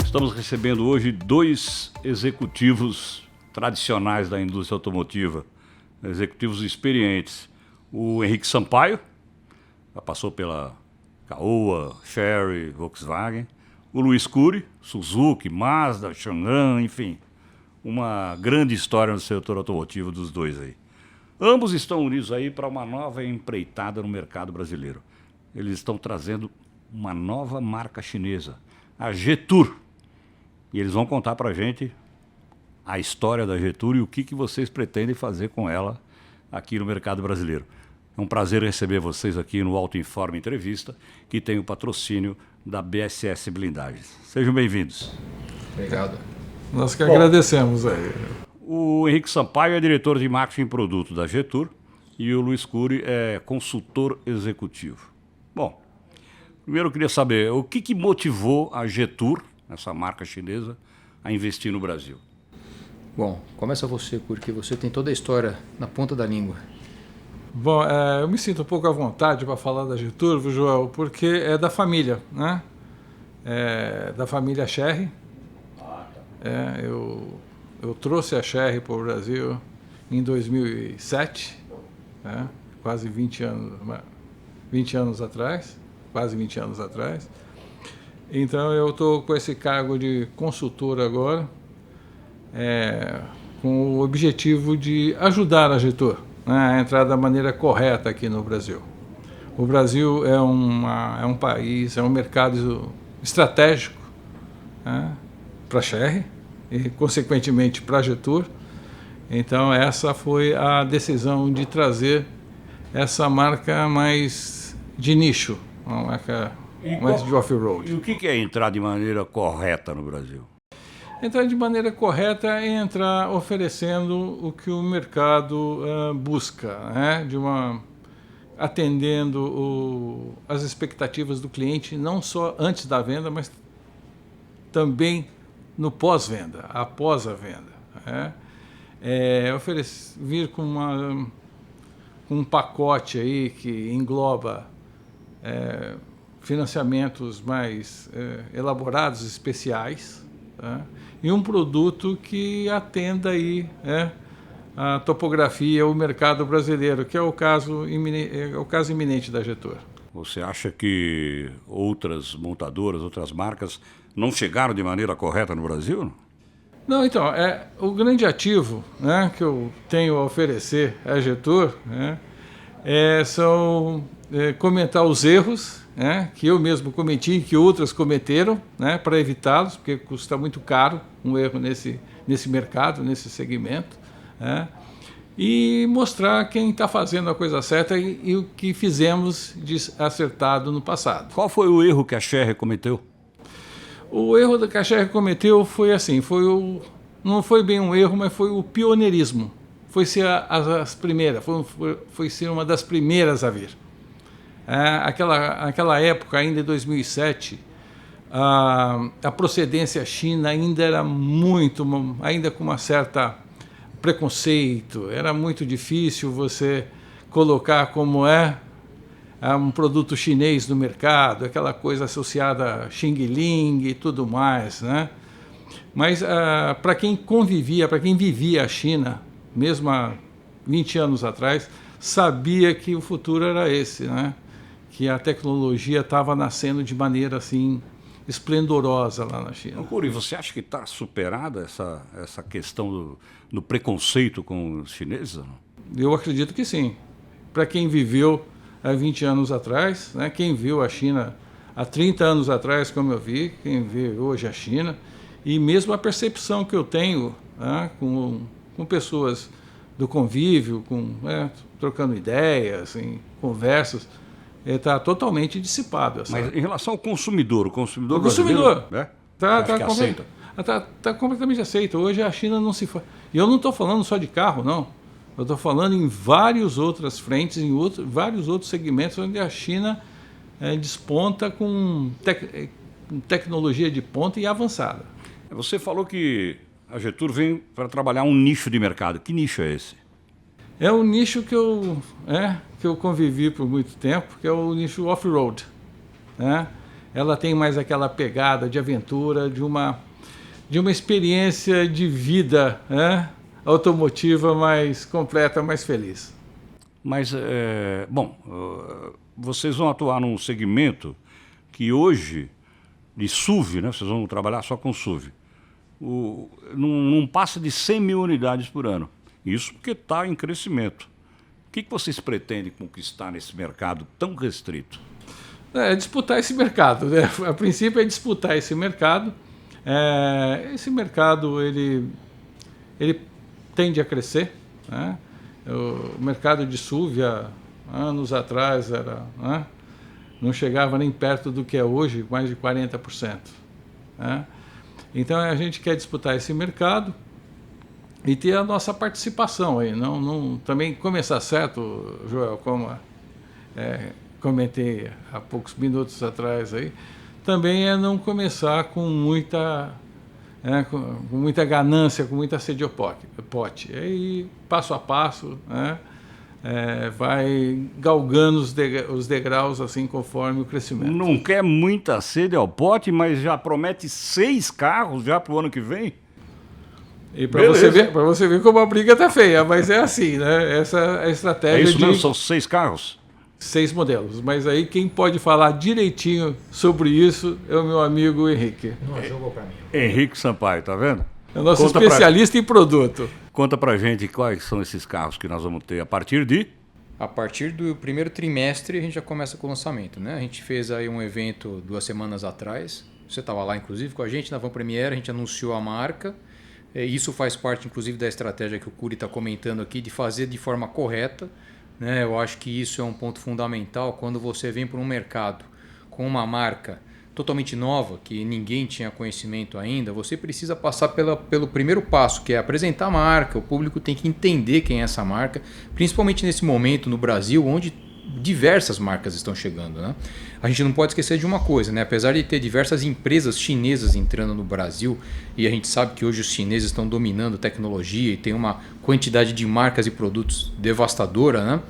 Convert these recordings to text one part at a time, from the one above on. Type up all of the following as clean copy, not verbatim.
Estamos recebendo hoje dois executivos tradicionais da indústria automotiva, executivos experientes. O Henrique Sampaio, já passou pela Caoa, Chery, Volkswagen. O Luiz Cury, Suzuki, Mazda, Changan, enfim. Uma grande história no setor automotivo dos dois aí. Ambos estão unidos aí para uma nova empreitada no mercado brasileiro. Eles estão trazendo uma nova marca chinesa, a Jetour. E eles vão contar para a gente a história da Jetour e o que vocês pretendem fazer com ela aqui no mercado brasileiro. É um prazer receber vocês aqui no Auto Informe Entrevista, que tem o patrocínio da BSS Blindagens. Sejam bem-vindos. Obrigado. Nós que agradecemos aí. O Henrique Sampaio é diretor de marketing e produto da Jetour e o Luiz Cury é consultor executivo. Bom, primeiro eu queria saber o que motivou a Jetour, essa marca chinesa, a investir no Brasil. Bom, começa você, porque você tem toda a história na ponta da língua. Bom, eu me sinto um pouco à vontade para falar da Jetour, Joel, porque é da família, né? É da família Chery. Eu trouxe a Chery para o Brasil em 2007, quase 20 anos atrás, quase 20 anos atrás. Então eu estou com esse cargo de consultor agora, com o objetivo de ajudar a Jetour, né, a entrar da maneira correta aqui no Brasil. O Brasil é um país, é um mercado estratégico, né, para a Chery e, consequentemente, para a Jetour. Então, essa foi a decisão de trazer essa marca mais de nicho, uma marca mais de off-road. E o que é entrar de maneira correta no Brasil? Entrar de maneira correta é entrar oferecendo o que o mercado busca, né? Atendendo as expectativas do cliente, não só antes da venda, mas também no pós-venda, após a venda. Né? Vir com um pacote aí que engloba financiamentos mais elaborados, especiais, tá? E um produto que atenda aí a topografia, o mercado brasileiro, que é o caso iminente da Jetour. Você acha que outras montadoras, outras marcas não chegaram de maneira correta no Brasil? Não, então, o grande ativo, né, que eu tenho a oferecer à Jetour, né, são comentar os erros, né, que eu mesmo cometi e que outras cometeram, né, para evitá-los, porque custa muito caro um erro nesse mercado, nesse segmento, né, e mostrar quem está fazendo a coisa certa e o que fizemos de acertado no passado. Qual foi o erro que a Chery cometeu? O erro que a Chery cometeu foi assim, não foi bem um erro, mas foi o pioneirismo. Foi ser as primeiras, foi ser uma das primeiras a vir. Aquela época, ainda em 2007, a procedência china ainda era ainda com uma certa preconceito, era muito difícil você colocar como um produto chinês no mercado, aquela coisa associada a Xing Ling e tudo mais, né? Mas para quem convivia, para quem vivia a China, mesmo há 20 anos atrás, sabia que o futuro era esse, né? Que a tecnologia estava nascendo de maneira assim esplendorosa lá na China. Cury, você acha que está superada essa questão do preconceito com os chineses? Eu acredito que sim. Para quem viveu há 20 anos atrás, né? Quem viu a China há 30 anos atrás, como eu vi, quem vê hoje a China, e mesmo a percepção que eu tenho, né, com pessoas do convívio, trocando ideias, assim, conversas, está totalmente dissipado. Mas em relação ao consumidor, o consumidor está tá completamente aceito. Hoje a China não se faz. E eu não estou falando só de carro, não. Eu estou falando em várias outras frentes, vários outros segmentos onde a China desponta com tecnologia de ponta e avançada. Você falou que a Jetour vem para trabalhar um nicho de mercado. Que nicho é esse? É um nicho que eu convivi por muito tempo, que é o nicho off-road, né? ela tem mais aquela pegada de aventura, de uma experiência de vida, né, automotiva mais completa, mais feliz. Mas, vocês vão atuar num segmento que hoje, de SUV, né? Vocês vão trabalhar só com SUV. Não passa de 100 mil unidades por ano. Isso porque está em crescimento. O que vocês pretendem conquistar nesse mercado tão restrito? Disputar esse mercado, né? A princípio é disputar esse mercado. Esse mercado ele tende a crescer, né? O mercado de SUV há anos atrás não chegava nem perto do que é hoje, mais de 40%. Né? Então a gente quer disputar esse mercado e ter a nossa participação aí. Também começar certo, Joel, como comentei há poucos minutos atrás aí, também é não começar com muita ganância, com muita sede ao pote. Aí, passo a passo, né, vai galgando os degraus assim conforme o crescimento. Não quer muita sede ao pote, mas já promete 6 carros já para o ano que vem? E para você ver como a briga tá feia, mas é assim, né? Essa é a estratégia. É isso mesmo? São 6 carros? 6 modelos, mas aí quem pode falar direitinho sobre isso é o meu amigo Henrique. Não jogou para mim. Henrique Sampaio, tá vendo? É o nosso especialista em produto. Conta pra gente quais são esses carros que nós vamos ter a partir de... A partir do primeiro trimestre a gente já começa com o lançamento, né? A gente fez aí um evento 2 semanas atrás, você estava lá inclusive com a gente na Van Premiere, a gente anunciou a marca. Isso faz parte inclusive da estratégia que o Cury está comentando aqui, de fazer de forma correta. Eu acho que isso é um ponto fundamental quando você vem para um mercado com uma marca totalmente nova, que ninguém tinha conhecimento ainda. Você precisa passar pelo primeiro passo, que é apresentar a marca. O público tem que entender quem é essa marca, principalmente nesse momento no Brasil, onde diversas marcas estão chegando, né? A gente não pode esquecer de uma coisa, né? Apesar de ter diversas empresas chinesas entrando no Brasil, e a gente sabe que hoje os chineses estão dominando tecnologia e tem uma quantidade de marcas e produtos devastadora, né?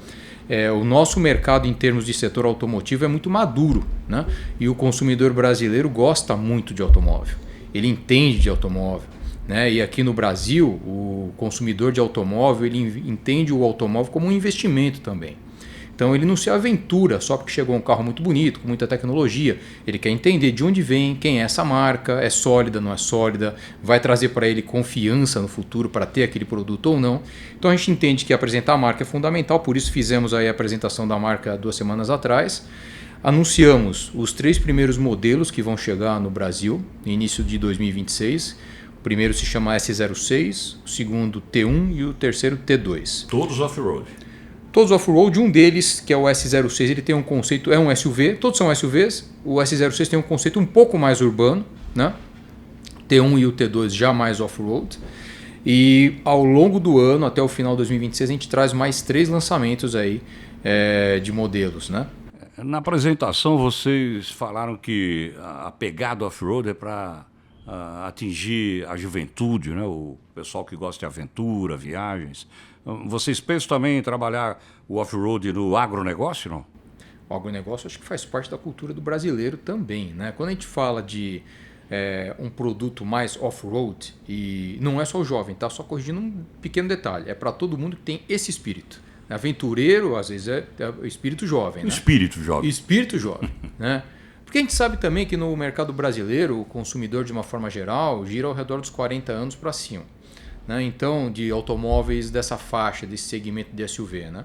O nosso mercado em termos de setor automotivo é muito maduro, né? E o consumidor brasileiro gosta muito de automóvel, ele entende de automóvel, né? E aqui no Brasil o consumidor de automóvel ele entende o automóvel como um investimento também. Então ele não se aventura só porque chegou um carro muito bonito, com muita tecnologia. Ele quer entender de onde vem, quem é essa marca, é sólida, não é sólida, vai trazer para ele confiança no futuro para ter aquele produto ou não. Então a gente entende que apresentar a marca é fundamental, por isso fizemos aí a apresentação da marca 2 semanas atrás. Anunciamos os 3 primeiros modelos que vão chegar no Brasil no início de 2026. O primeiro se chama S06, o segundo T1 e o terceiro T2. Todos off-road. Todos off-road, um deles, que é o S06, ele tem um conceito, é um SUV, todos são SUVs, o S06 tem um conceito um pouco mais urbano, né? T1 e o T2 já mais off-road. E ao longo do ano, até o final de 2026, a gente traz mais 3 lançamentos aí de modelos, né? Na apresentação vocês falaram que a pegada off-road é para atingir a juventude, né? O pessoal que gosta de aventura, viagens. Vocês pensam também em trabalhar o off-road no agronegócio, não? O agronegócio acho que faz parte da cultura do brasileiro também, né? Quando a gente fala de um produto mais off-road, e não é só o jovem, tá? Só corrigindo um pequeno detalhe, é para todo mundo que tem esse espírito. Aventureiro, às vezes, é o espírito jovem. Né? Espírito jovem. Espírito jovem, né? Porque a gente sabe também que no mercado brasileiro, o consumidor, de uma forma geral, gira ao redor dos 40 anos para cima. Né? Então, de automóveis dessa faixa, desse segmento de SUV. Né?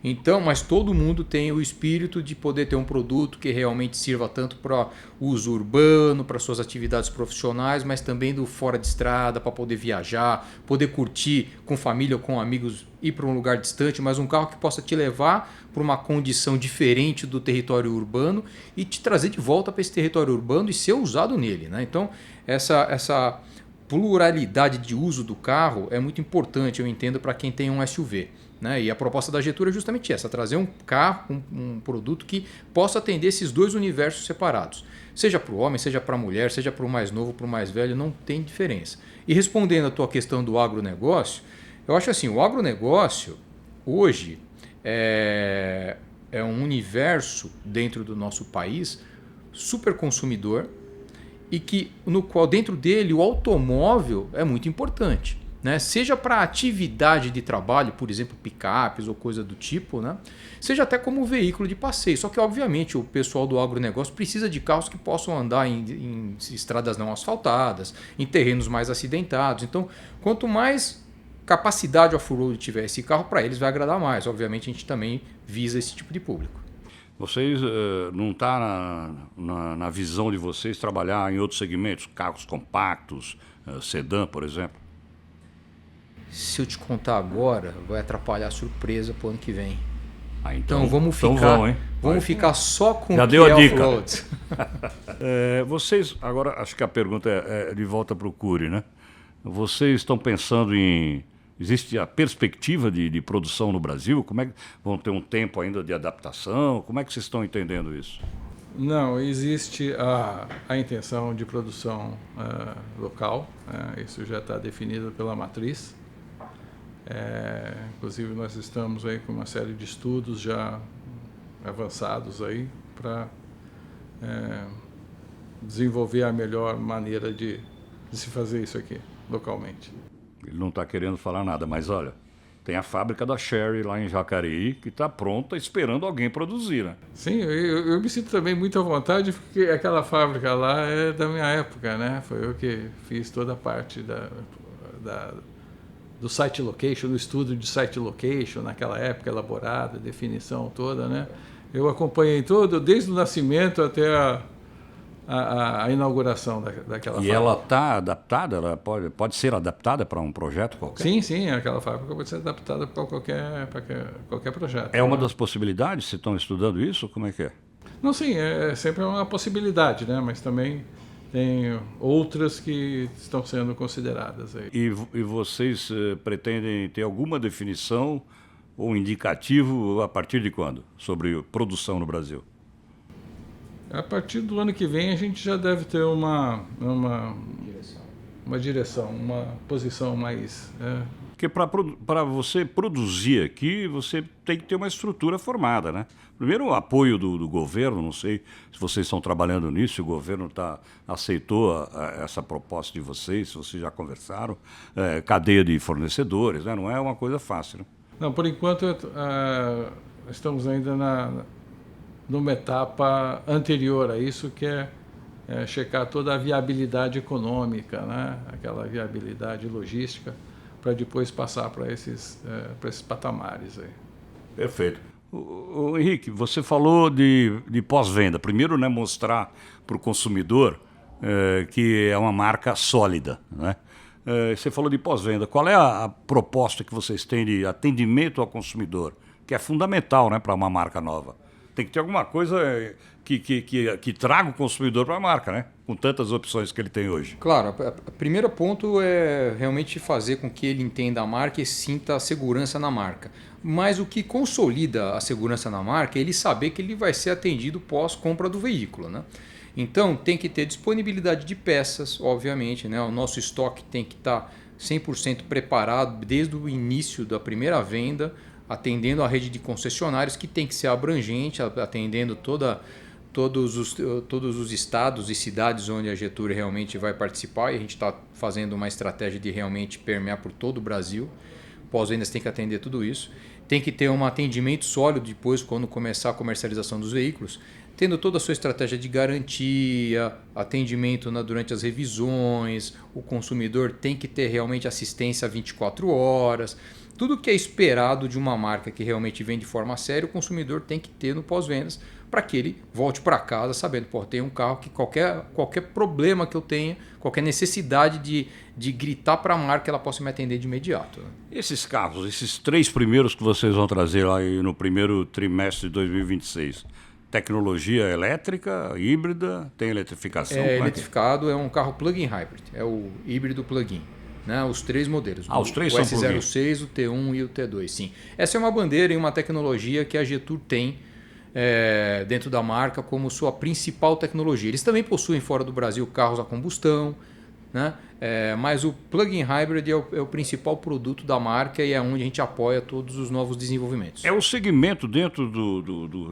Então, mas todo mundo tem o espírito de poder ter um produto que realmente sirva tanto para uso urbano, para suas atividades profissionais, mas também do fora de estrada, para poder viajar, poder curtir com família ou com amigos, ir para um lugar distante, mas um carro que possa te levar para uma condição diferente do território urbano e te trazer de volta para esse território urbano e ser usado nele. Né? Então, essa pluralidade de uso do carro é muito importante, eu entendo, para quem tem um SUV. Né? E a proposta da Getúlio é justamente essa, trazer um carro, um produto que possa atender esses 2 universos separados. Seja para o homem, seja para a mulher, seja para o mais novo, para o mais velho, não tem diferença. E respondendo a tua questão do agronegócio, eu acho assim, o agronegócio hoje é um universo dentro do nosso país super consumidor e que no qual dentro dele o automóvel é muito importante, né? Seja para atividade de trabalho, por exemplo, picapes ou coisa do tipo, né? Seja até como veículo de passeio. Só que, obviamente, o pessoal do agronegócio precisa de carros que possam andar em estradas não asfaltadas, em terrenos mais acidentados. Então, quanto mais capacidade off-road tiver esse carro, para eles vai agradar mais. Obviamente, a gente também visa esse tipo de público. Vocês não está na visão de vocês trabalhar em outros segmentos, carros compactos, sedã, por exemplo? Se eu te contar agora, vai atrapalhar a surpresa para o ano que vem. Então vamos ficar, vamos ficar só com já o que deu a é dica. off-road. Vocês, agora acho que a pergunta é de volta para o Cury, né? Vocês estão pensando em... Existe a perspectiva de produção no Brasil? Como é que vão ter um tempo ainda de adaptação? Como é que vocês estão entendendo isso? Não, existe a intenção de produção local, isso já está definido pela matriz. Inclusive nós estamos aí com uma série de estudos já avançados aí para desenvolver a melhor maneira de se fazer isso aqui localmente. Ele não está querendo falar nada, mas olha, tem a fábrica da Chery lá em Jacareí que está pronta esperando alguém produzir, né? Sim, eu me sinto também muito à vontade porque aquela fábrica lá é da minha época, né? Foi eu que fiz toda a parte do site location, do estudo de site location naquela época elaborada, definição toda, né? Eu acompanhei todo, desde o nascimento até a inauguração daquela fábrica. E ela está adaptada? Ela pode ser adaptada para um projeto qualquer? Sim, aquela fábrica pode ser adaptada para qualquer projeto. É uma das possibilidades? Vocês estão estudando isso? Como é que é? Não, sim, é sempre uma possibilidade, né? Mas também tem outras que estão sendo consideradas aí. E vocês pretendem ter alguma definição ou indicativo a partir de quando? Sobre produção no Brasil? A partir do ano que vem a gente já deve ter uma direção, uma posição mais... Porque para você produzir aqui, você tem que ter uma estrutura formada, né? Primeiro, o apoio do governo, não sei se vocês estão trabalhando nisso, se o governo aceitou essa proposta de vocês, se vocês já conversaram, cadeia de fornecedores, né? Não é uma coisa fácil, né? Não, por enquanto estamos ainda numa etapa anterior a isso, que é checar toda a viabilidade econômica, né? Aquela viabilidade logística, para depois passar para esses patamares aí. Perfeito. O Henrique, você falou de pós-venda. Primeiro, né, mostrar para o consumidor que é uma marca sólida, né? Você falou de pós-venda. Qual é a proposta que vocês têm de atendimento ao consumidor, que é fundamental, né, para uma marca nova? Tem que ter alguma coisa que traga o consumidor para a marca, né? Com tantas opções que ele tem hoje. Claro, o primeiro ponto é realmente fazer com que ele entenda a marca e sinta a segurança na marca. Mas o que consolida a segurança na marca é ele saber que ele vai ser atendido pós-compra do veículo, né? Então tem que ter disponibilidade de peças, obviamente, né? O nosso estoque tem que estar 100% preparado desde o início da primeira venda, atendendo a rede de concessionários que tem que ser abrangente, atendendo todos os estados e cidades onde a Getúlio realmente vai participar, e a gente está fazendo uma estratégia de realmente permear por todo o Brasil. Pós-vendas tem que atender tudo isso. Tem que ter um atendimento sólido depois, quando começar a comercialização dos veículos, tendo toda a sua estratégia de garantia, atendimento durante as revisões, o consumidor tem que ter realmente assistência 24 horas. Tudo que é esperado de uma marca que realmente vende de forma séria, o consumidor tem que ter no pós-vendas, para que ele volte para casa sabendo, pô, tem um carro que qualquer problema que eu tenha, qualquer necessidade de gritar para a marca, ela possa me atender de imediato, né? Esses carros, esses 3 primeiros que vocês vão trazer lá no primeiro trimestre de 2026, tecnologia elétrica, híbrida, tem eletrificação? Eletrificado, é um carro plug-in hybrid, é o híbrido plug-in. Né, os 3 modelos. Os 3 são plug-in. O S06, o T1 e o T2, sim. Essa é uma bandeira e uma tecnologia que a Getúlio tem dentro da marca como sua principal tecnologia. Eles também possuem fora do Brasil carros a combustão, né? Mas o plug-in hybrid é o principal produto da marca e é onde a gente apoia todos os novos desenvolvimentos. É o segmento dentro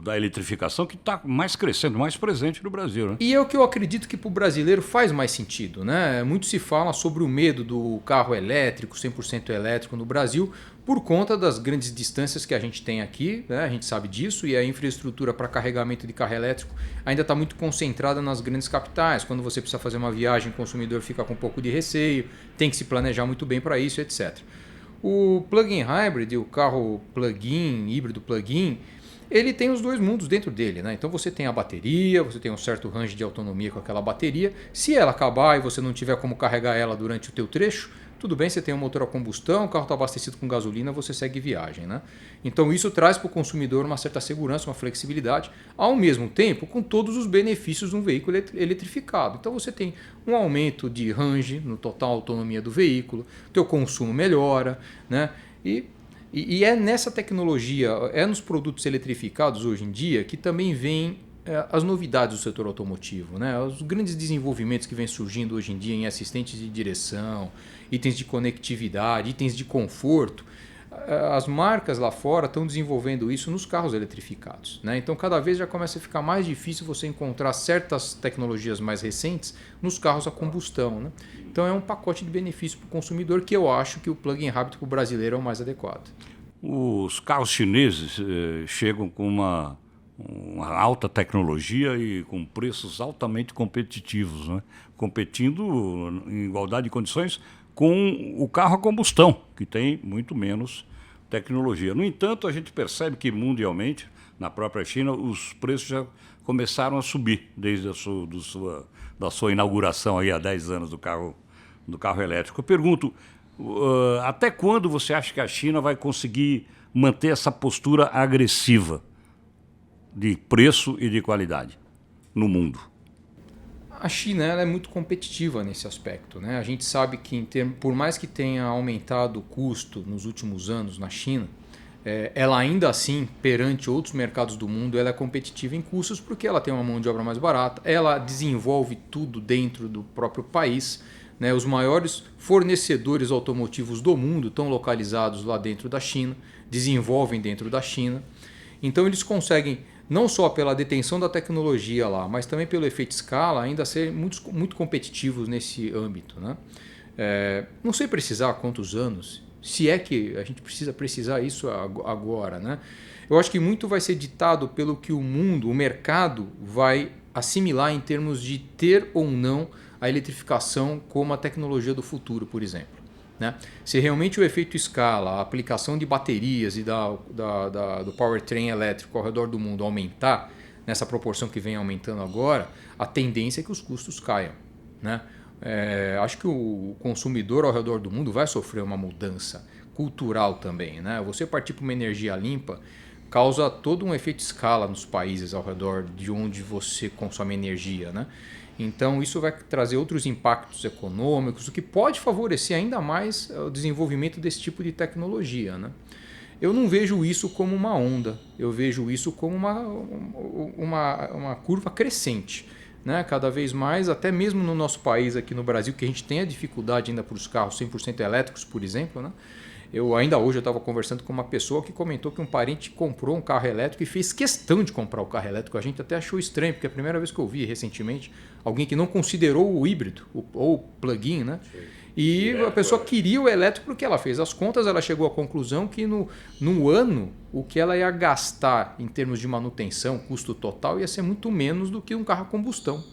da eletrificação que está mais crescendo, mais presente no Brasil, né? E é o que eu acredito que para o brasileiro faz mais sentido, né? Muito se fala sobre o medo do carro elétrico, 100% elétrico no Brasil, por conta das grandes distâncias que a gente tem aqui, né? A gente sabe disso, e a infraestrutura para carregamento de carro elétrico ainda está muito concentrada nas grandes capitais. Quando você precisa fazer uma viagem, o consumidor fica com um pouco de receio, tem que se planejar muito bem para isso, etc. O plug-in hybrid, o carro plug-in, híbrido plug-in, ele tem os dois mundos dentro dele, né? Então você tem a bateria, você tem um certo range de autonomia com aquela bateria. Se ela acabar e você não tiver como carregar ela durante o teu trecho, tudo bem, você tem um motor a combustão, o carro está abastecido com gasolina, você segue viagem, né? Então isso traz para o consumidor uma certa segurança, uma flexibilidade, ao mesmo tempo com todos os benefícios de um veículo eletrificado. Então você tem um aumento de range no total autonomia do veículo, teu consumo melhora, né? E é nessa tecnologia, é nos produtos eletrificados hoje em dia que também vem as novidades do setor automotivo, né? Os grandes desenvolvimentos que vêm surgindo hoje em dia em assistentes de direção, itens de conectividade, itens de conforto. As marcas lá fora estão desenvolvendo isso nos carros eletrificados, né? Então cada vez já começa a ficar mais difícil você encontrar certas tecnologias mais recentes nos carros a combustão, né? Então é um pacote de benefício para o consumidor que eu acho que o plug-in hybrid para o brasileiro é o mais adequado. Os carros chineses chegam com uma alta tecnologia e com preços altamente competitivos, né? Competindo em igualdade de condições com o carro a combustão, que tem muito menos tecnologia. No entanto, a gente percebe que mundialmente, na própria China, os preços já começaram a subir desde da sua inauguração aí há 10 anos do carro elétrico. Eu pergunto, até quando você acha que a China vai conseguir manter essa postura agressiva de preço e de qualidade no mundo? A China ela é muito competitiva nesse aspecto, né? A gente sabe que por mais que tenha aumentado o custo nos últimos anos na China, ela ainda assim, perante outros mercados do mundo, ela é competitiva em custos porque ela tem uma mão de obra mais barata, ela desenvolve tudo dentro do próprio país, né? Os maiores fornecedores automotivos do mundo estão localizados lá dentro da China, desenvolvem dentro da China. Então eles conseguem, não só pela detenção da tecnologia lá, mas também pelo efeito escala, ainda ser muito competitivos nesse âmbito, né? Não sei precisar quantos anos, se é que a gente precisa precisar isso agora, né? Eu acho que muito vai ser ditado pelo que o mundo, o mercado, vai assimilar em termos de ter ou não a eletrificação como a tecnologia do futuro, por exemplo, né? Se realmente o efeito escala, a aplicação de baterias e do powertrain elétrico ao redor do mundo aumentar, nessa proporção que vem aumentando agora, a tendência é que os custos caiam, né? Acho que o consumidor ao redor do mundo vai sofrer uma mudança cultural também, né? Você partir para uma energia limpa causa todo um efeito escala nos países ao redor de onde você consome energia, né? Então isso vai trazer outros impactos econômicos, o que pode favorecer ainda mais o desenvolvimento desse tipo de tecnologia, né? Eu não vejo isso como uma onda, eu vejo isso como uma curva crescente, né? Cada vez mais, até mesmo no nosso país aqui no Brasil, que a gente tem a dificuldade ainda para os carros 100% elétricos, por exemplo, né? Ainda hoje eu estava conversando com uma pessoa que comentou que um parente comprou um carro elétrico e fez questão de comprar o carro elétrico. A gente até achou estranho, porque é a primeira vez que eu vi recentemente alguém que não considerou o híbrido ou plug-in, né? E a pessoa queria o elétrico porque ela fez as contas, ela chegou à conclusão que no ano o que ela ia gastar em termos de manutenção, custo total, ia ser muito menos do que um carro a combustão.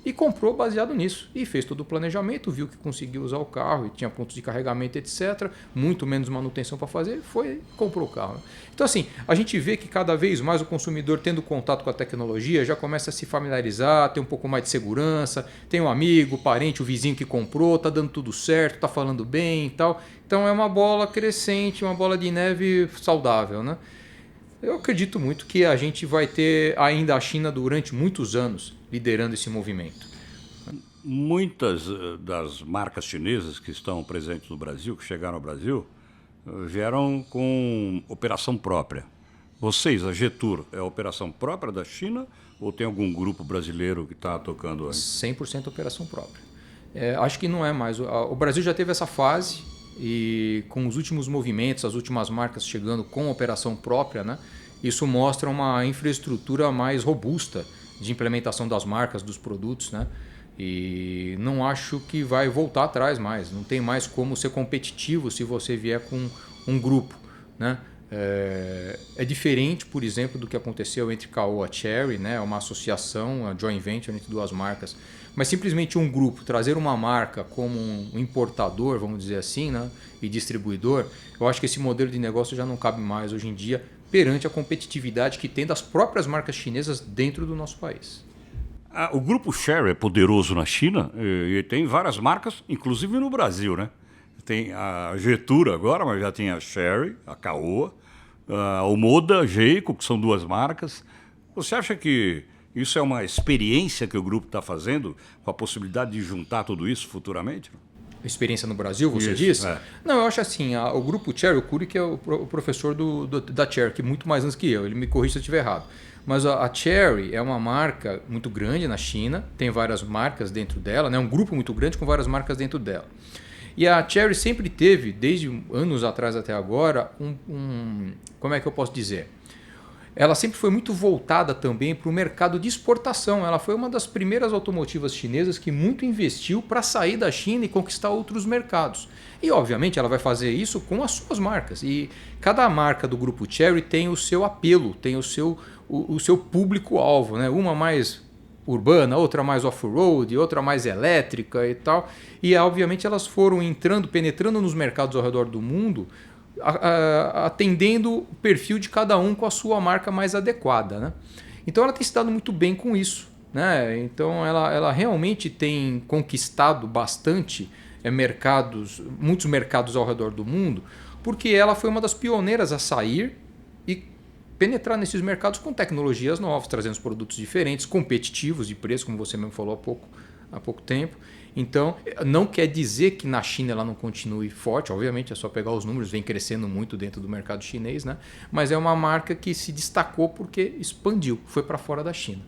E comprou baseado nisso. E fez todo o planejamento, viu que conseguiu usar o carro e tinha pontos de carregamento, etc. Muito menos manutenção para fazer, comprou o carro. Então assim, a gente vê que cada vez mais o consumidor tendo contato com a tecnologia já começa a se familiarizar, tem um pouco mais de segurança, tem um amigo, parente, o vizinho que comprou, está dando tudo certo, está falando bem e tal. Então é uma bola crescente, uma bola de neve saudável, né? Eu acredito muito que a gente vai ter ainda a China durante muitos anos liderando esse movimento. Muitas das marcas chinesas que estão presentes no Brasil, que chegaram ao Brasil, vieram com operação própria. Vocês, a Getur, é a operação própria da China ou tem algum grupo brasileiro que está tocando aí? 100% operação própria. Acho que não é mais. O Brasil já teve essa fase e com os últimos movimentos, as últimas marcas chegando com operação própria, né? Isso mostra uma infraestrutura mais robusta de implementação das marcas, dos produtos, né? E não acho que vai voltar atrás mais. Não tem mais como ser competitivo se você vier com um grupo, né? É diferente, por exemplo, do que aconteceu entre Caoa e Chery, né? Uma associação, uma joint venture entre duas marcas. Mas simplesmente um grupo trazer uma marca como um importador, vamos dizer assim, né? E distribuidor, eu acho que esse modelo de negócio já não cabe mais hoje em dia perante a competitividade que tem das próprias marcas chinesas dentro do nosso país. O grupo Chery é poderoso na China e tem várias marcas, inclusive no Brasil, né? Tem a Getura agora, mas já tem a Chery, a Caoa, a Omoda, a Geico, que são duas marcas. Você acha que isso é uma experiência que o grupo está fazendo, com a possibilidade de juntar tudo isso futuramente? Experiência no Brasil, você Isso, diz? é. Não, eu acho assim, o grupo Chery, o Curi, que é o professor da Chery, que é muito mais anos que eu, ele me corrige se eu estiver errado. Mas a Chery é uma marca muito grande na China, tem várias marcas dentro dela, né? Um grupo muito grande com várias marcas dentro dela. E a Chery sempre teve, desde anos atrás até agora, como é que eu posso dizer? Ela sempre foi muito voltada também para o mercado de exportação. Ela foi uma das primeiras automotivas chinesas que muito investiu para sair da China e conquistar outros mercados. E, obviamente, ela vai fazer isso com as suas marcas. E cada marca do grupo Chery tem o seu apelo, tem o seu público-alvo, né? Uma mais urbana, outra mais off-road, outra mais elétrica e tal. E, obviamente, elas foram entrando, penetrando nos mercados ao redor do mundo, atendendo o perfil de cada um com a sua marca mais adequada, né? Então ela tem se dado muito bem com isso, né? Então ela realmente tem conquistado bastante muitos mercados ao redor do mundo, porque ela foi uma das pioneiras a sair e penetrar nesses mercados com tecnologias novas, trazendo os produtos diferentes, competitivos de preço, como você mesmo falou há pouco tempo. Então, não quer dizer que na China ela não continue forte, obviamente é só pegar os números, vem crescendo muito dentro do mercado chinês, né? Mas é uma marca que se destacou porque expandiu, foi para fora da China.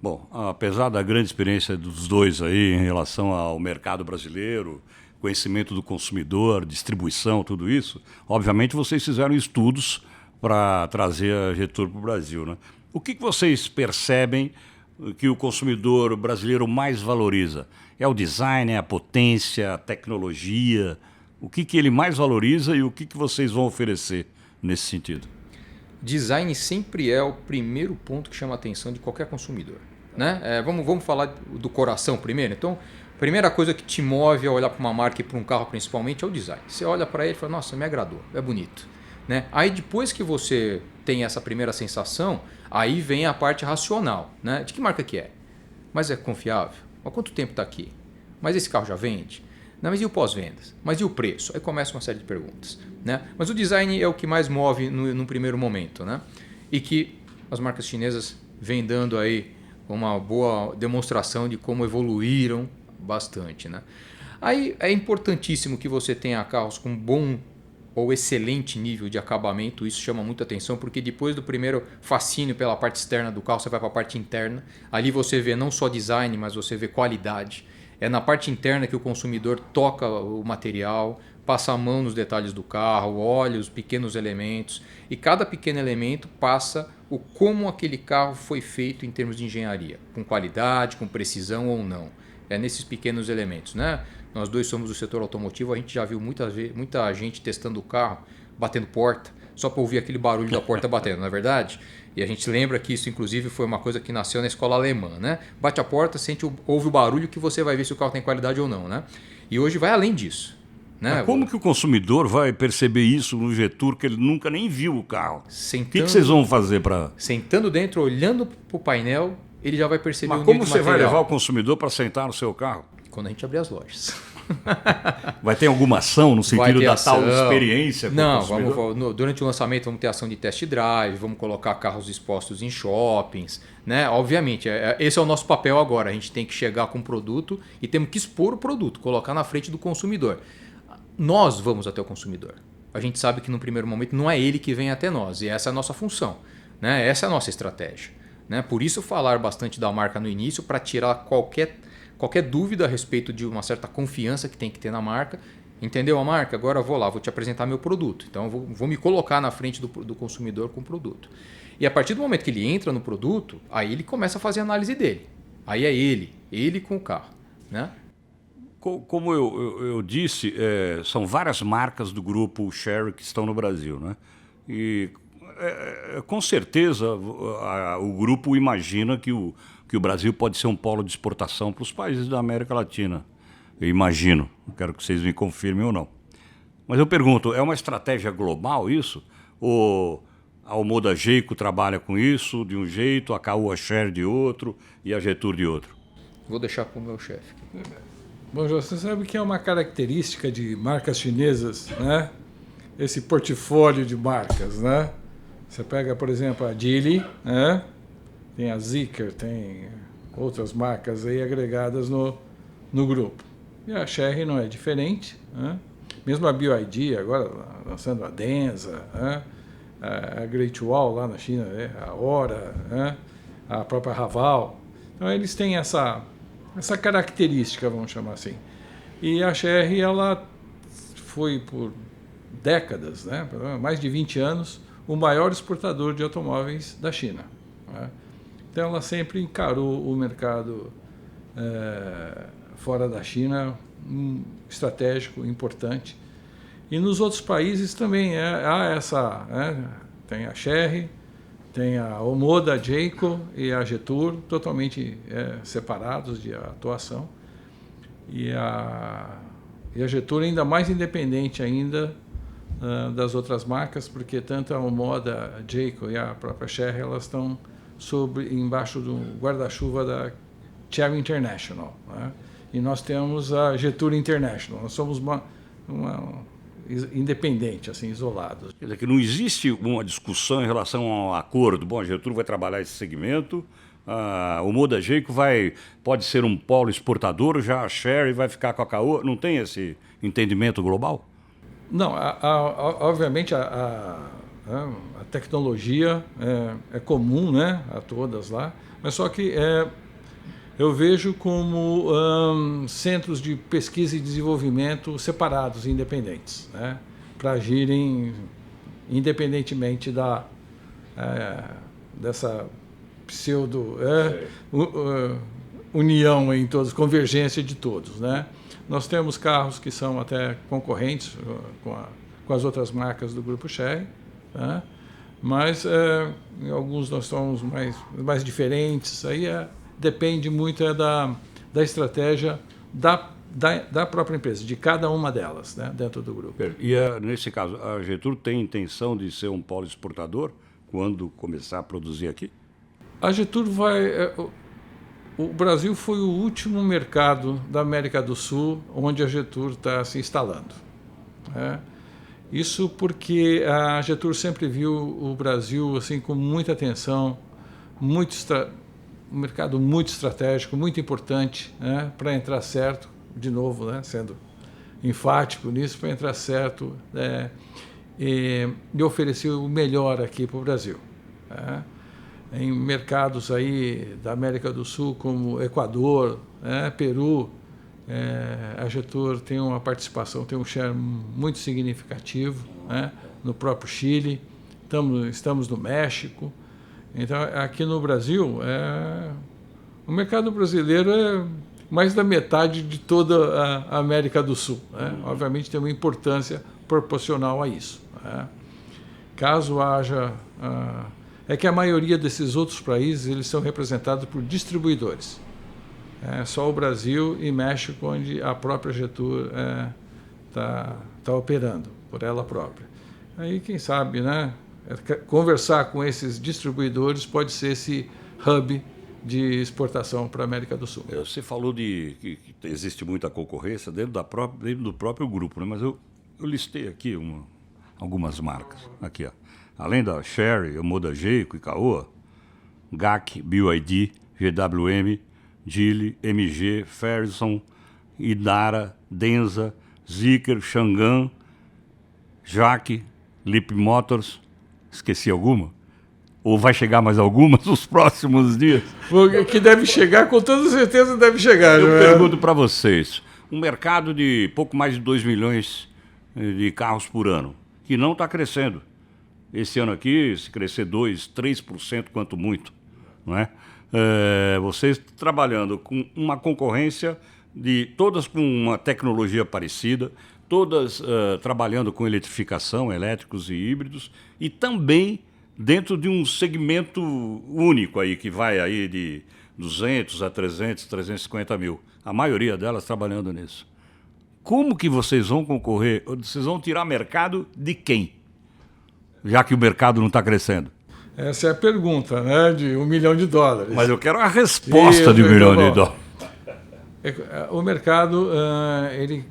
Bom, apesar da grande experiência dos dois aí em relação ao mercado brasileiro, conhecimento do consumidor, distribuição, tudo isso, obviamente vocês fizeram estudos para trazer a Getur para o Brasil, né? O que vocês percebem que o consumidor brasileiro mais valoriza? É o design, é a potência, a tecnologia? O que ele mais valoriza e o que vocês vão oferecer nesse sentido? Design sempre é o primeiro ponto que chama a atenção de qualquer consumidor, né? Vamos falar do coração primeiro. Então, a primeira coisa que te move a olhar para uma marca e para um carro principalmente é o design. Você olha para ele e fala, nossa, me agradou, é bonito, né? Aí depois que você tem essa primeira sensação, aí vem a parte racional, né? De que marca que é? Mas é confiável? Há quanto tempo está aqui? Mas esse carro já vende? Não, mas e o pós-vendas? Mas e o preço? Aí começa uma série de perguntas, né? Mas o design é o que mais move no primeiro momento, né? E que as marcas chinesas vêm dando aí uma boa demonstração de como evoluíram bastante, né? Aí é importantíssimo que você tenha carros com bom ou excelente nível de acabamento. Isso chama muita atenção, porque depois do primeiro fascínio pela parte externa do carro, você vai para a parte interna. Ali você vê não só design, mas você vê qualidade. É na parte interna que o consumidor toca o material, passa a mão nos detalhes do carro, olha os pequenos elementos, e cada pequeno elemento passa o como aquele carro foi feito em termos de engenharia, com qualidade, com precisão ou não. É nesses pequenos elementos, né? Nós dois somos do setor automotivo, a gente já viu muita gente testando o carro, batendo porta, só para ouvir aquele barulho da porta batendo, não é verdade? E a gente lembra que isso, inclusive, foi uma coisa que nasceu na escola alemã, né? Bate a porta, ouve o barulho que você vai ver se o carro tem qualidade ou não, né? E hoje vai além disso, né? Mas como que o consumidor vai perceber isso no Getur, que ele nunca nem viu o carro? O que vocês vão fazer para... Sentando dentro, olhando para o painel, ele já vai perceber Mas o como nível de você vai material. levar o consumidor para sentar no seu carro? Quando a gente abrir as lojas. Vai ter alguma ação no sentido da tal experiência com o Não, consumidor? durante o lançamento vamos ter ação de test drive, vamos colocar carros expostos em shoppings, né? Obviamente, esse é o nosso papel agora. A gente tem que chegar com o produto e temos que expor o produto, colocar na frente do consumidor. Nós vamos até o consumidor. A gente sabe que no primeiro momento não é ele que vem até nós, e essa é a nossa função, né? Essa é a nossa estratégia, né? Por isso falar bastante da marca no início, para tirar qualquer Qualquer dúvida a respeito de uma certa confiança que tem que ter na marca, entendeu a marca? Agora eu vou lá, vou te apresentar meu produto. Então eu vou me colocar na frente do consumidor com o produto. E a partir do momento que ele entra no produto, aí ele começa a fazer a análise dele. Aí é ele com o carro, né? Como eu disse, são várias marcas do grupo Chery que estão no Brasil, né? E com certeza o grupo imagina que o Brasil pode ser um polo de exportação para os países da América Latina. Eu imagino, não quero que vocês me confirmem ou não. Mas eu pergunto, é uma estratégia global isso? Ou a Omoda Geico trabalha com isso de um jeito, a Caoa Chery de outro e a Jetour de outro? Vou deixar para o meu chefe. Bom, você sabe que é uma característica de marcas chinesas, né? Esse portfólio de marcas, né? Você pega, por exemplo, a Geely, né? Tem a Zeekr, tem outras marcas aí agregadas no grupo. E a Chery não é diferente, né? Mesmo a BYD agora lançando a Denza, né? A Great Wall lá na China, né? A Ora, né? A própria Raval. Então eles têm essa característica, vamos chamar assim. E a Chery, ela foi por décadas, né? Mais de 20 anos, o maior exportador de automóveis da China, né? Então ela sempre encarou o mercado fora da China estratégico, importante. E nos outros países também há essa, tem a Chery, tem a Omoda, a Geico e a Jetour, totalmente separados de atuação. E a Jetour ainda mais independente ainda das outras marcas, porque tanto a Omoda, a Geico e a própria Chery, elas estão embaixo do guarda-chuva da Chery International, né? E nós temos a Jetour International. Nós somos uma independente, assim, isolados. Quer dizer, que não existe uma discussão em relação ao acordo. Bom, a Jetour vai trabalhar esse segmento, o Omoda Geico pode ser um polo exportador, já a Chery vai ficar com a Caoa. Não tem esse entendimento global? Não, obviamente a tecnologia é comum, né, a todas lá, mas só que eu vejo como centros de pesquisa e desenvolvimento separados, independentes, né, para agirem independentemente dessa pseudo união em todos, convergência de todos, né? Nós temos carros que são até concorrentes com as outras marcas do grupo Chery, né? Mas em alguns nós somos mais diferentes. Aí depende muito da estratégia da própria empresa, de cada uma delas, né, dentro do grupo. E nesse caso, a Jetour tem intenção de ser um polo exportador quando começar a produzir aqui? A Jetour o Brasil foi o último mercado da América do Sul onde a Jetour está se instalando, né? Isso porque a Jetour sempre viu o Brasil assim com muita atenção, um mercado muito estratégico, muito importante, né, para entrar certo, de novo, né, sendo enfático nisso, para entrar certo, e oferecer o melhor aqui para o Brasil, né? Em mercados aí da América do Sul, como Equador, Peru, a Jetour tem uma participação, tem um share muito significativo, né, no próprio Chile, estamos no México. Então, aqui no Brasil, o mercado brasileiro é mais da metade de toda a América do Sul, né? Obviamente tem uma importância proporcional a isso, né? Caso haja... É que a maioria desses outros países eles são representados por distribuidores. Só o Brasil e México onde a própria Jetour tá operando por ela própria. Aí, quem sabe, né, conversar com esses distribuidores pode ser esse hub de exportação para a América do Sul. Você falou que existe muita concorrência dentro do próprio grupo, né? Mas eu listei aqui algumas marcas. Aqui, ó. Além da Chery, Omoda Geico e Caoa, GAC, BYD, GWM, Geely, MG, Ferguson, Idara, Denza, Zeekr, Changan, Jaque, Lip Motors, esqueci alguma? Ou vai chegar mais algumas nos próximos dias? Que deve chegar, com toda certeza deve chegar. Eu Joel. pergunto para vocês, um mercado de pouco mais de 2 milhões de carros por ano, que não está crescendo. Esse ano aqui, se crescer 2%, 3%, quanto muito, não é? Vocês trabalhando com uma concorrência de todas com uma tecnologia parecida, todas trabalhando com eletrificação, elétricos e híbridos, e também dentro de um segmento único aí, que vai aí de 200 a 300, 350 mil. A maioria delas trabalhando nisso. Como que vocês vão concorrer? Vocês vão tirar mercado de quem? Já que o mercado não está crescendo. Essa é a pergunta, né? De $1 milhão. Mas eu quero a resposta de $1 milhão. O mercado, ele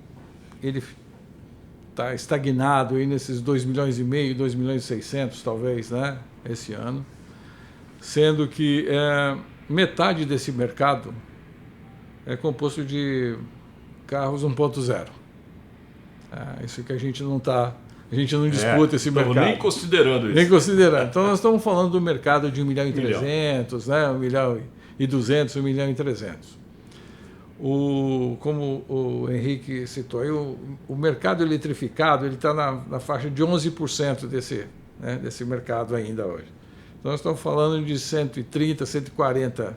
está estagnado aí nesses 2,5 milhões, 2,6 milhões, talvez, né? Esse ano. Sendo que metade desse mercado é composto de carros 1.0. Isso que a gente não disputa esse mercado. Nem considerando isso. Nem considerando. Então, nós estamos falando do mercado de 1,3 milhão, né? 1,2 milhões, 1,3 milhão. Como o Henrique citou, aí, o mercado eletrificado está na faixa de 11% desse mercado ainda hoje. Então, nós estamos falando de 130, 140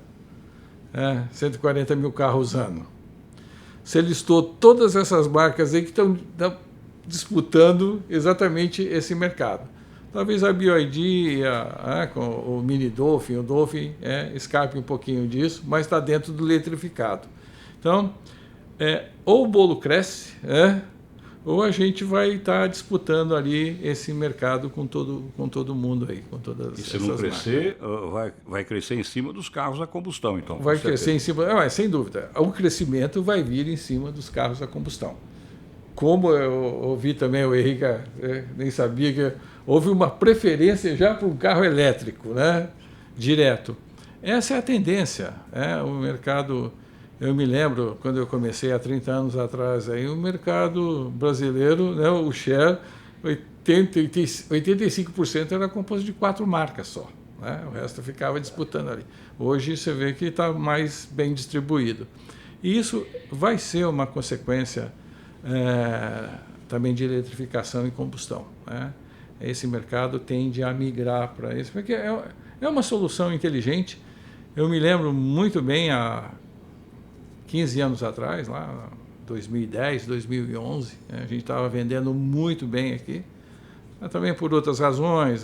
mil carros ano. Você listou todas essas marcas aí que estão disputando exatamente esse mercado. Talvez a BYD, com o Mini Dolphin, o Dolphin escape um pouquinho disso, mas está dentro do eletrificado. Então, ou o bolo cresce, ou a gente vai estar disputando ali esse mercado com todo mundo aí, com todas e se não crescer, vai crescer em cima dos carros a combustão, então. Vai crescer em cima, sem dúvida. O crescimento vai vir em cima dos carros a combustão. Como eu ouvi também, o Henrique nem sabia que houve uma preferência já para um carro elétrico, né? Direto. Essa é a tendência. O mercado, eu me lembro, quando eu comecei há 30 anos atrás, aí, o mercado brasileiro, né, o share, 85% era composto de 4 marcas só. Né? O resto ficava disputando ali. Hoje você vê que está mais bem distribuído. E isso vai ser uma consequência também de eletrificação e combustão. Né? Esse mercado tende a migrar para isso, porque é uma solução inteligente. Eu me lembro muito bem, há 15 anos atrás, lá 2010, 2011, a gente estava vendendo muito bem aqui, mas também por outras razões.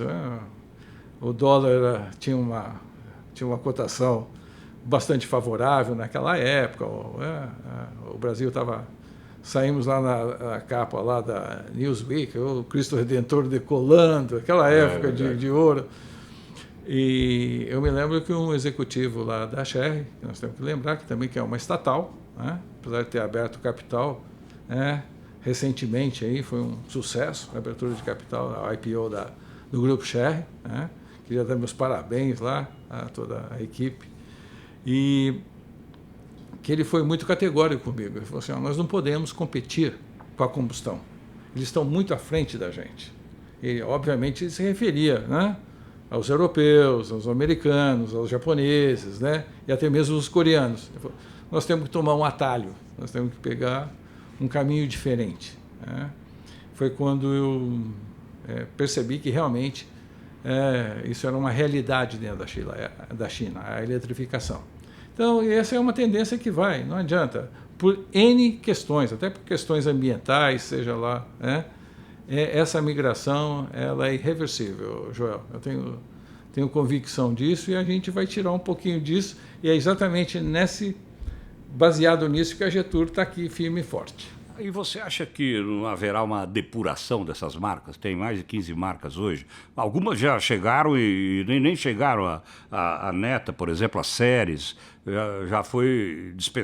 O dólar tinha uma cotação bastante favorável naquela época. O Brasil estava... Saímos lá na capa lá da Newsweek, o Cristo Redentor decolando, aquela época de ouro. E eu me lembro que um executivo lá da Sherry, que nós temos que lembrar, que também é uma estatal, né? Apesar de ter aberto capital, recentemente aí foi um sucesso, a abertura de capital, a IPO do Grupo Sherry. Né? Queria dar meus parabéns lá a toda a equipe. E que ele foi muito categórico comigo. Ele falou assim, nós não podemos competir com a combustão. Eles estão muito à frente da gente. E, obviamente, ele se referia, né, aos europeus, aos americanos, aos japoneses, né, e até mesmo os coreanos. Ele falou, nós temos que tomar um atalho, nós temos que pegar um caminho diferente. Né? Foi quando eu percebi que realmente isso era uma realidade dentro da China, a eletrificação. Então, essa é uma tendência que vai, não adianta, por N questões, até por questões ambientais, seja lá, essa migração ela é irreversível, Joel. Eu tenho convicção disso e a gente vai tirar um pouquinho disso, e é exatamente baseado nisso que a Getur está aqui firme e forte. E você acha que não haverá uma depuração dessas marcas? Tem mais de 15 marcas hoje. Algumas já chegaram e nem chegaram a Neta, por exemplo, as séries,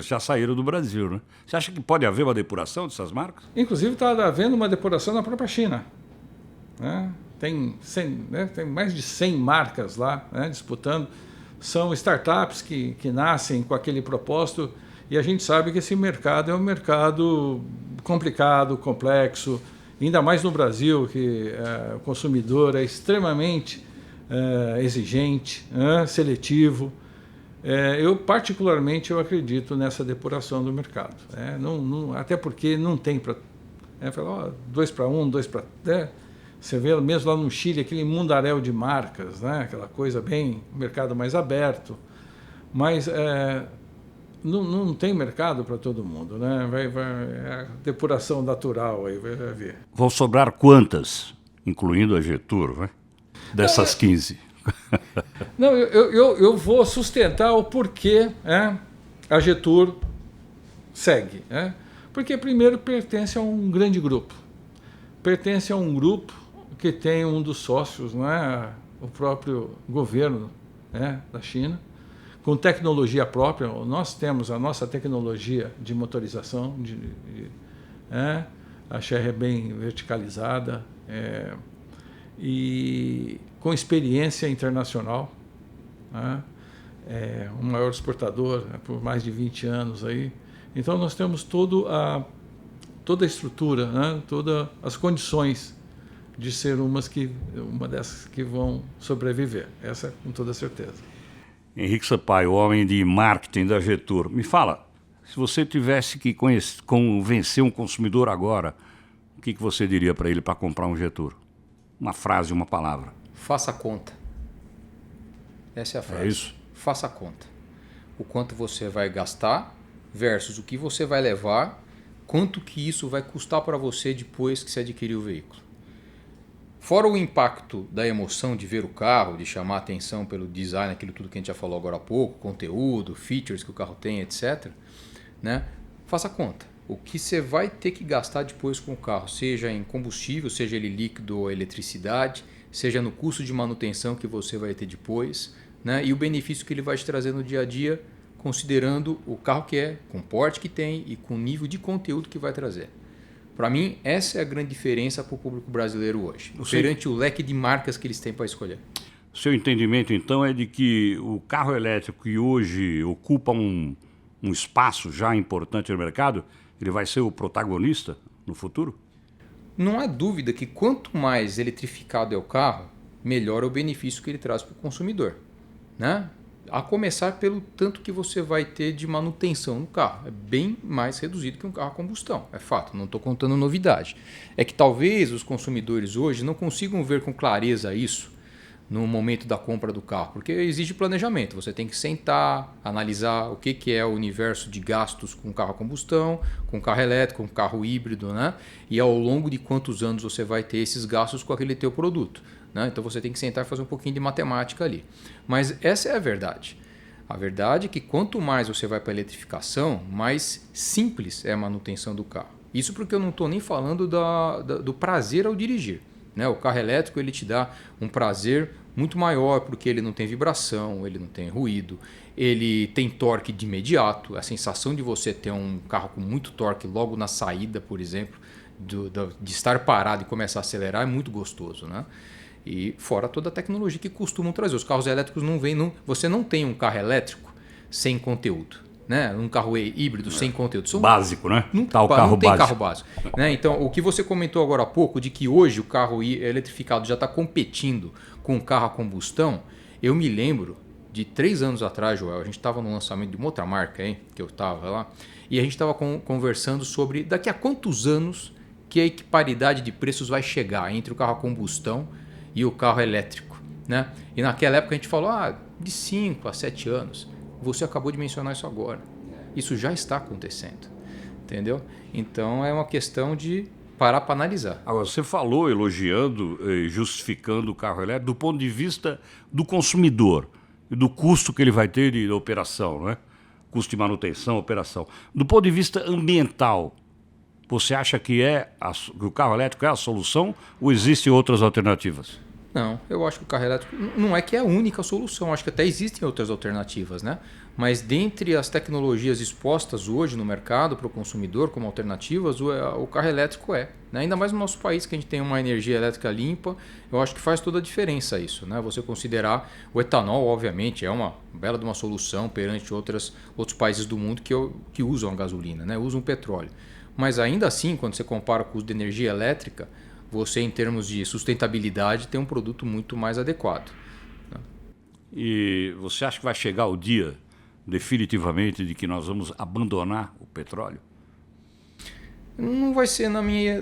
já saíram do Brasil. Né? Você acha que pode haver uma depuração dessas marcas? Inclusive está havendo uma depuração na própria China. Né? Tem mais de 100 marcas lá, né, disputando. São startups que nascem com aquele propósito. E a gente sabe que esse mercado é um mercado complicado, complexo, ainda mais no Brasil, que o consumidor é extremamente exigente, seletivo. Eu particularmente eu acredito nessa depuração do mercado. Até porque não tem para... 2-1, 2-... Você vê mesmo lá no Chile aquele mundaréu de marcas, né? Aquela coisa bem... mercado mais aberto. Mas não tem mercado para todo mundo, né? É a depuração natural aí, vai ver. Vão sobrar quantas, incluindo a Getur, né? Dessas 15? Não, eu vou sustentar o porquê a Getur segue. Porque, primeiro, pertence a um grande grupo. Pertence a um grupo que tem um dos sócios, o próprio governo da China, com tecnologia própria. Nós temos a nossa tecnologia de motorização, a Chery é bem verticalizada, e com experiência internacional, o maior exportador por mais de 20 anos aí. Então nós temos toda a estrutura, todas as condições de ser uma dessas que vão sobreviver, essa com toda certeza. Henrique Sampaio, o homem de marketing da Getur, me fala, se você tivesse que convencer um consumidor agora, o que você diria para ele para comprar um Getur? Uma frase, uma palavra. Faça a conta. Essa é a frase. É isso? Faça a conta. O quanto você vai gastar versus o que você vai levar, quanto que isso vai custar para você depois que você adquirir o veículo. Fora o impacto da emoção de ver o carro, de chamar a atenção pelo design, aquilo tudo que a gente já falou agora há pouco, conteúdo, features que o carro tem, etc. Faça a conta. O que você vai ter que gastar depois com o carro, seja em combustível, seja ele líquido ou eletricidade, seja no custo de manutenção que você vai ter depois, e o benefício que ele vai te trazer no dia a dia, considerando o carro que é, com o porte que tem e com o nível de conteúdo que vai trazer. Para mim, essa é a grande diferença para o público brasileiro hoje, perante o leque de marcas que eles têm para escolher. O seu entendimento, então, é de que o carro elétrico que hoje ocupa um espaço já importante no mercado, ele vai ser o protagonista no futuro? Não há dúvida que quanto mais eletrificado é o carro, melhor é o benefício que ele traz para o consumidor. A começar pelo tanto que você vai ter de manutenção no carro. É bem mais reduzido que um carro a combustão, é fato, não estou contando novidade. É que talvez os consumidores hoje não consigam ver com clareza isso no momento da compra do carro, porque exige planejamento. Você tem que sentar, analisar o que é o universo de gastos com carro a combustão, com carro elétrico, com carro híbrido, e ao longo de quantos anos você vai ter esses gastos com aquele teu produto. Então você tem que sentar e fazer um pouquinho de matemática ali. Mas essa é a verdade. A verdade é que quanto mais você vai para a eletrificação, mais simples é a manutenção do carro. Isso porque eu não estou nem falando do prazer ao dirigir. O carro elétrico ele te dá um prazer muito maior porque ele não tem vibração, ele não tem ruído, ele tem torque de imediato. A sensação de você ter um carro com muito torque logo na saída, por exemplo, de estar parado e começar a acelerar é muito gostoso. E fora toda a tecnologia que costumam trazer. Os carros elétricos não vêm... Você não tem um carro elétrico sem conteúdo. Um carro híbrido sem conteúdo. Básico, né? Não, tá o carro não tem básico. carro básico. Então, o que você comentou agora há pouco, de que hoje o carro eletrificado já está competindo com o carro a combustão, eu me lembro de 3 anos atrás, Joel, a gente estava no lançamento de uma outra marca, que eu estava lá, e a gente estava conversando sobre daqui a quantos anos que a equiparidade de preços vai chegar entre o carro a combustão e o carro elétrico. E naquela época a gente falou de 5 a 7 anos. Você acabou de mencionar isso agora. Isso já está acontecendo. Entendeu? Então é uma questão de parar para analisar. Agora, você falou elogiando e justificando o carro elétrico do ponto de vista do consumidor e do custo que ele vai ter de operação, custo de manutenção, operação. Do ponto de vista ambiental, você acha que o carro elétrico é a solução ou existem outras alternativas? Não, eu acho que o carro elétrico não é que é a única solução, acho que até existem outras alternativas, Mas dentre as tecnologias expostas hoje no mercado para o consumidor como alternativas, o carro elétrico Ainda mais no nosso país que a gente tem uma energia elétrica limpa, eu acho que faz toda a diferença isso. Você considerar o etanol, obviamente, é uma bela de uma solução perante outros países do mundo que usam a gasolina, usam o petróleo. Mas ainda assim, quando você compara com o custo de energia elétrica, você, em termos de sustentabilidade, tem um produto muito mais adequado. E você acha que vai chegar o dia, definitivamente, de que nós vamos abandonar o petróleo? Não vai ser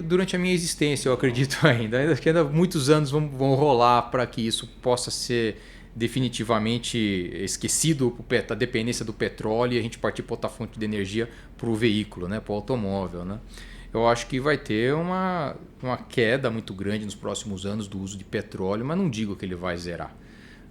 durante a minha existência, eu acredito ainda. Acho que ainda muitos anos vão rolar para que isso possa ser definitivamente esquecido, a dependência do petróleo, e a gente partir para outra fonte de energia para o veículo, né, para o automóvel, né? Eu acho que vai ter uma queda muito grande nos próximos anos do uso de petróleo, mas não digo que ele vai zerar,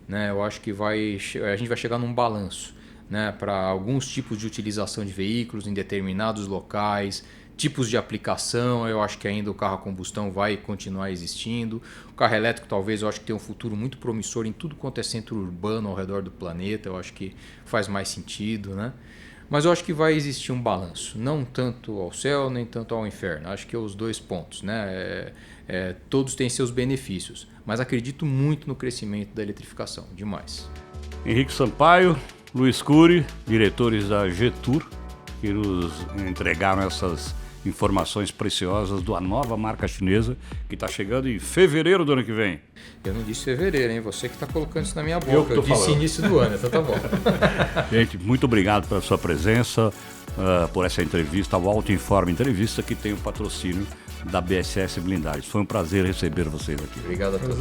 né? Eu acho que a gente vai chegar num balanço, né, para alguns tipos de utilização de veículos em determinados locais, tipos de aplicação. Eu acho que ainda o carro a combustão vai continuar existindo. O carro elétrico talvez, eu acho que tem um futuro muito promissor em tudo quanto é centro urbano ao redor do planeta. Eu acho que faz mais sentido, né? Mas eu acho que vai existir um balanço, não tanto ao céu nem tanto ao inferno. Acho que é os dois pontos, né? Todos têm seus benefícios, mas acredito muito no crescimento da eletrificação, demais. Henrique Sampaio, Luiz Cury, diretores da Getur, que nos entregaram essas informações preciosas da nova marca chinesa que está chegando em fevereiro do ano que vem. Eu não disse fevereiro, hein? Você que está colocando isso na minha boca. Eu que tô disse falando. início do ano, então tá bom. Gente, muito obrigado pela sua presença, por essa entrevista, o Auto Informe Entrevista, que tem o patrocínio da BSS Blindagens. Foi um prazer receber vocês aqui. Obrigado a todos.